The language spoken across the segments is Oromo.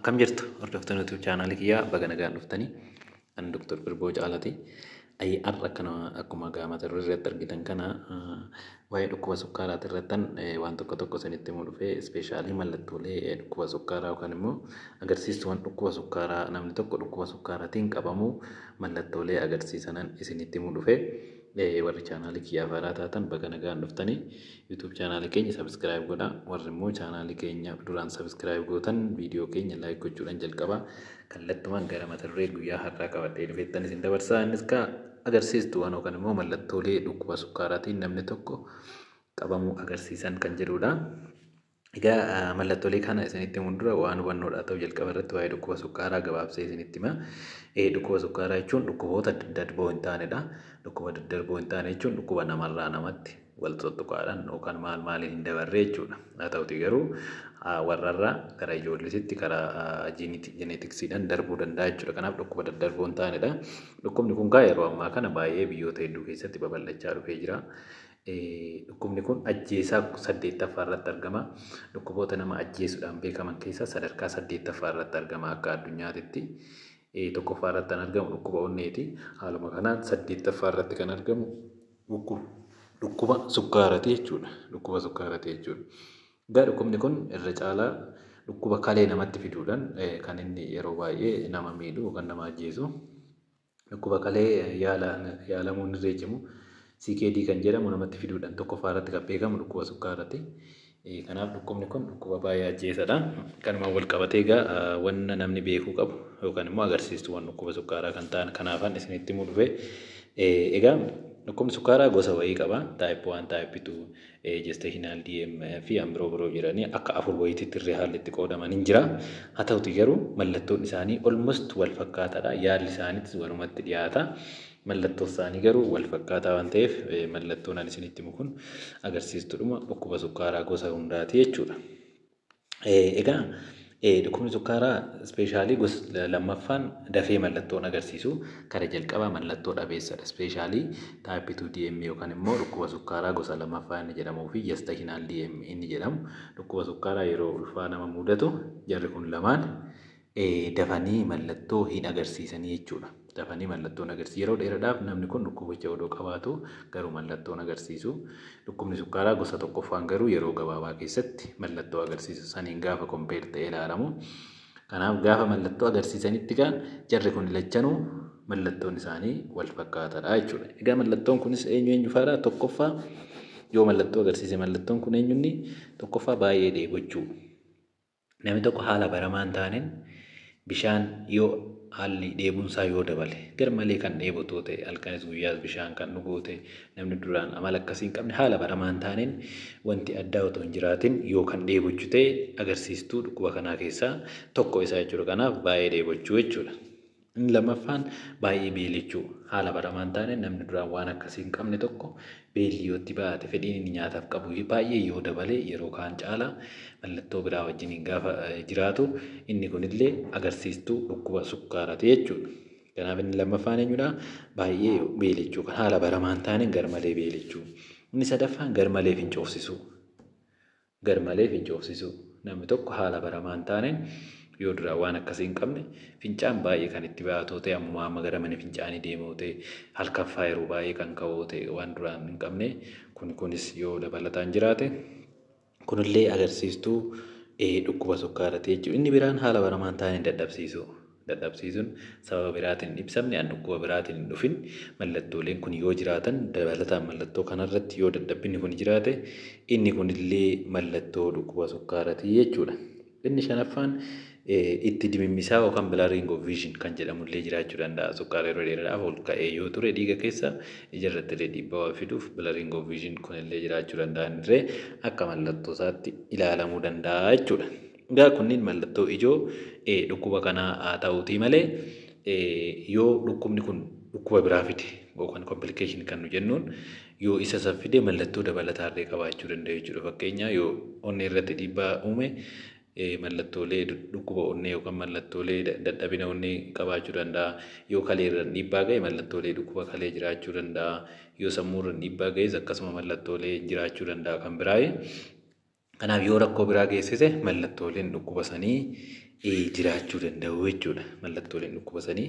Akkam jirtu hordoftoota YouTube chaanaalii kiyyaa baga nagaan dhuftanii kan Dr. Birboo Caalaati. Har'a akkuma mata duree irratti argitan kana waa'ee dhukkuba sukkaaraa irratti waan tokko isinitti himuu dhufee ispeeshaalii mallattoolee dhukkuba sukkaaraa yookaan immoo agarsiistuuwwan dhukkuba sukkaaraa namni tokko dhukkuba sukkaaraatiin qabamuu mallattoolee agarsiisan isinitti himuu dhufee warri chaanaalii kiyyaa faaraa taatan baga nagaan dhuftanii YouTube chaanaalii keenya subscribe godhaa. Warri immoo chaanaalii keenya duraan subscribe gootan viidiyoo keenya like gochuudhaan jalqabaa. Kallattumaan gara mata duree guyyaa har'aa qabadhee dhufeettan isin dabarsaa. Innis agarsiistuuwwan yookaan immoo mallattoolee dhukkuba sukkaaraatiin namni tokko qabamuu agarsiisan kan jedhudha. Egaa mallattoolee kana isinitti himuun dura waan hubannoodhaa ta'u jalqaba irratti waa'ee dhukkuba sukkaaraa gabaabsee isinitti hima. Dhukkuba sukkaaraa jechuun dhukkuboota daddarboo hin taanedha. Dhukkuba daddarboo hin taane jechuun dhukkuba namarraa namatti wal tuttuqaadhaan yookaan maaliin hin dabarre jechuudha. Haa ta'uti garuu warrarraa gara ijoollisitti karaa jiinetiksiidhaan darbuu danda'a jechuudha. Kanaaf dhukkuba daddarboo hin taanedha. Dhukkubni kun yeroo ammaa kana baay'ee biyyoota hedduu keessatti babal'achaa dhufee jira. Dhukkubni kun ajjeesaa 8ffaa irratti argama. Dhukkuboota nama ajjeesuudhaan beekaman keessaa sadarkaa 8ffaa irratti argama akka addunyaatti. Tokkoffaa irratti kan argamu dhukkuba onneeti. Haaluma kanaan 8ffaa irratti kan argamu dhukkuba sukkaaraati jechuudha. Dhukkuba sukkaaraati jechuudha. Egaa dhukkubni kun irra caalaa dhukkuba kalee namatti fiduudhaan kan inni yeroo baay'ee nama miidhu yookaan nama ajjeesu. Dhukkuba kalee yaalamuun irra jiru. CKD kan jedhamu namatti fiduudhaan tokkoffaa irratti kan beekamu dhukkuba sukkaaraati. Kanaaf dhukkubni kun dhukkuba baay'ee ajjeesaadha. Kanumaan wal qabatee egaa wanna namni beekuu qabu yookaan immoo agarsiistuuwwan dhukkuba sukkaaraa kan ta'an kanaafan isinitti himuu dhufe. Egaa dhukkubni sukkaaraa gosa wayii qaba. Type 1, type 2, gestational DM fi biroo jedhanii akka afur wayiitti irree haalli itti qoodaman hin jira. Haa ta'uti garuu mallattoon isaanii almost wal fakkaataadha. Yaalli isaaniitis walumatti dhiyaata. Mallattoo isaanii garuu wal fakkaataa waan ta'eef mallattoon ani isinitti himu kun agarsiistuudhuma dhukkuba sukkaaraa gosa hundaati jechuudha. Egaa dhukkubni sukkaaraa ispeeshaalii gosa lammaffaan dafee mallattoon agarsiisu kara jalqabaa mallattoo dhabeessadha. Ispeeshaalii type 2 DM yookaan immoo dhukkuba sukkaaraa gosa lammaffaa inni jedhamuu fi gestational DM inni jedhamu dhukkuba sukkaaraa yeroo ulfaa nama mudatu jarri kun lamaan dafanii mallattoo hin agarsiisanii jechuudha. Dafanii mallattoon agarsiisu yeroo dheeraadhaaf namni kun dhukkubicha odoo qabaatu garuu mallattoon agarsiisu. Dhukkubni sukkaaraa gosa tokkoffaan garuu yeroo gabaabaa keessatti mallattoo agarsiisu saniin gaafa kompeer ta'ee ilaalamu. Kanaaf gaafa mallattoo agarsiisanitti jarri kun lachanuu mallattoon isaanii wal fakkaataadha jechuudha. Egaa mallattoon kunis eenyu faadha? Tokkoffaa yoo mallattoo agarsiise mallattoon kun eenyunni tokkoffaa baay'ee dheebochuu. Namni tokko haala baramaan taaneen bishaan yoo haalli dheebumsaa yoo dabale garmalee kan dheebotu ta'e halkanis guyyaas bishaan kan dhuguu ta'e namni duraan amala akkasii hin qabne haala baramaan taaneen wanti addaa otoo hin jiraatin yoo kan dheebochu ta'e agarsiistuu dhukkuba kanaa keessaa tokko isaa jechuudha. Kanaaf baay'ee dheebochuu jechuudha. Inni lammaffaan baay'ee beelechuu haala baramaan taaneen namni duraan waan akkasii hin qabne tokko beelli yoo itti baate fedhiin inni nyaataaf qabu baay'ee yoo dabale yeroo kaan caalaa mallattoo biraa wajjin gaafa jiraatu inni kunillee agarsiistuu dhukkuba sukkaaraati jechuudha. Kanaaf inni lammaffaan eenyudha? Baay'ee beelechuu kan haala baramaan taaneen garmalee beelechuu. Inni sadaffaan garmalee fincoofsisuu. Garmalee fincoofsisuu namni tokko haala baramaan taaneen yoo duraan waan akkasii hin qabne fincaan baay'ee kan itti baatoo ta'e amma gara mana fincaanii deemoo ta'e halkaffaa yeroo baay'ee kan ka'oo ta'e waan duraan hin qabne kunis yoo dabalataan jiraate kunillee agarsiistuu dhukkuba sukkaaraati jechuudha. Inni biraan haala baramaan taaneen dadhabsiisuu. Dadhabsiisuun sababa biraatiin hin ibsamne dhukkuba biraatiin hin dhufin mallattooleen kun yoo jiraatan dabalataan mallattoo kanarratti yoo dadhabbinni kun jiraate inni kunillee mallattoo dhukkuba sukkaaraati jechuudha. Inni shanaffaan itti dimimmisaa yookaan blurring of vision kan jedhamullee jiraachuu danda'a. Sukkaara yeroo dheeraadhaaf ol ka'ee yoo ture dhiiga keessa ijarrattillee dhiibbaa fiduuf blurring of vision kunillee jiraachuu danda'an irree akka mallattoo isaatti ilaalamuu danda'a jechuudha. Egaa kunniin mallattoo ijoo dhukkuba kanaa ta'uutii malee yoo dhukkubni kun dhukkuba biraa fide yookaan complication kan nu jennuun yoo isa saffide mallattoo dabalataarree qabaachuu danda'a jechuudha. Fakkeenyaa yoo onnee irratti dhiibbaa uume mallattoolee dhukkuba onnee yookaan mallattoolee dadhabina onnee qabaachuu danda'a. Yoo kalee irra dhiibbaa ga'e mallattoolee dhukkuba kalee jiraachuu danda'a. Yoo sammuu irra dhiibbaa ga'es akkasuma mallattoolee jiraachuu danda'a kan biraa'e. Kanaaf yoo rakkoo biraa geessise mallattooleen dhukkuba sanii jiraachuu danda'u jechuudha. Mallattooleen dhukkuba sanii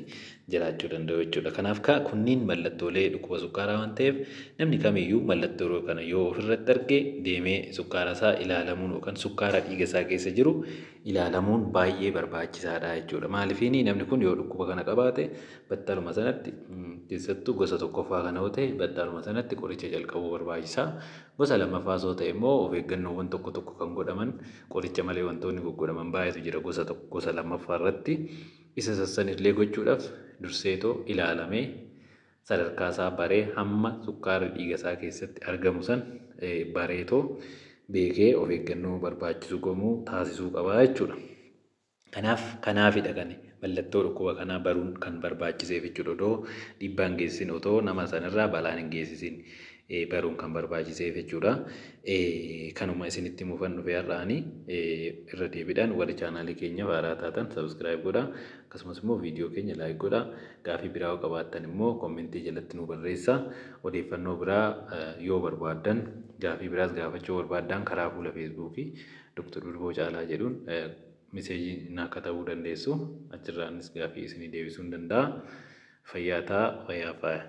jiraachuu danda'u jechuudha. Kanaaf kunniin mallattoolee dhukkuba sukkaaraa waan ta'eef namni kamiyyuu mallattoo kana yoo ofirratti arge deemee sukkaara isaa ilaalamuun yookaan sukkaara dhiiga isaa keessa jiru ilaalamuun baay'ee barbaachisaadha jechuudha. Maaliifini namni kun yoo dhukkuba kana qabaate battaluma sanatti keessattuu gosa tokkoffaa kana yoo ta'e battaluma sanatti qoricha jalqabuu barbaachisaa. Gosa lammaffaa yoo ta'e immoo of eeggannoowwan tokko tokko kan godhaman qoricha malee wantoonni godhaman baay'eetu jira gosa lammaffaa irratti. Isa sassanillee gochuudhaaf durseetoo ilaalamee sadarkaa isaa baree hamma sukkaara dhiiga isaa keessatti argamu san bareetoo beekee of eeggannoo barbaachisu gochuu taasisuu qaba jechuudha. Kanaafidha kan mallattoo dhukkuba kanaa baruun kan barbaachiseef jechuudha. Odoo dhiibbaan geessisin otoo nama sanarraa balaan hin geessisin baruun kan barbaachiseef jechuudha. Kanuma isinitti muufan dhufee har'aanii irra deebiidhaan warri chaanaalii keenya haaraa taatan sabiskiraayib godhaa. Akkasumas immoo viidiyoo keenya laayik godhaa. Gaaffii biraa yoo qabaattan immoo koomentii jalatti nu barreessaa. Odeeffannoo biraa yoo barbaaddan gaaffii biraas gaafachuu barbaaddan karaa fuula feesbuukii Dr. Birboo Caalaa jedhuun miseejii naa katabuu dandeessu. Achirraanis gaaffii isinii deebisuu danda'a. Fayyaa ta'aa, fayyaa faaya.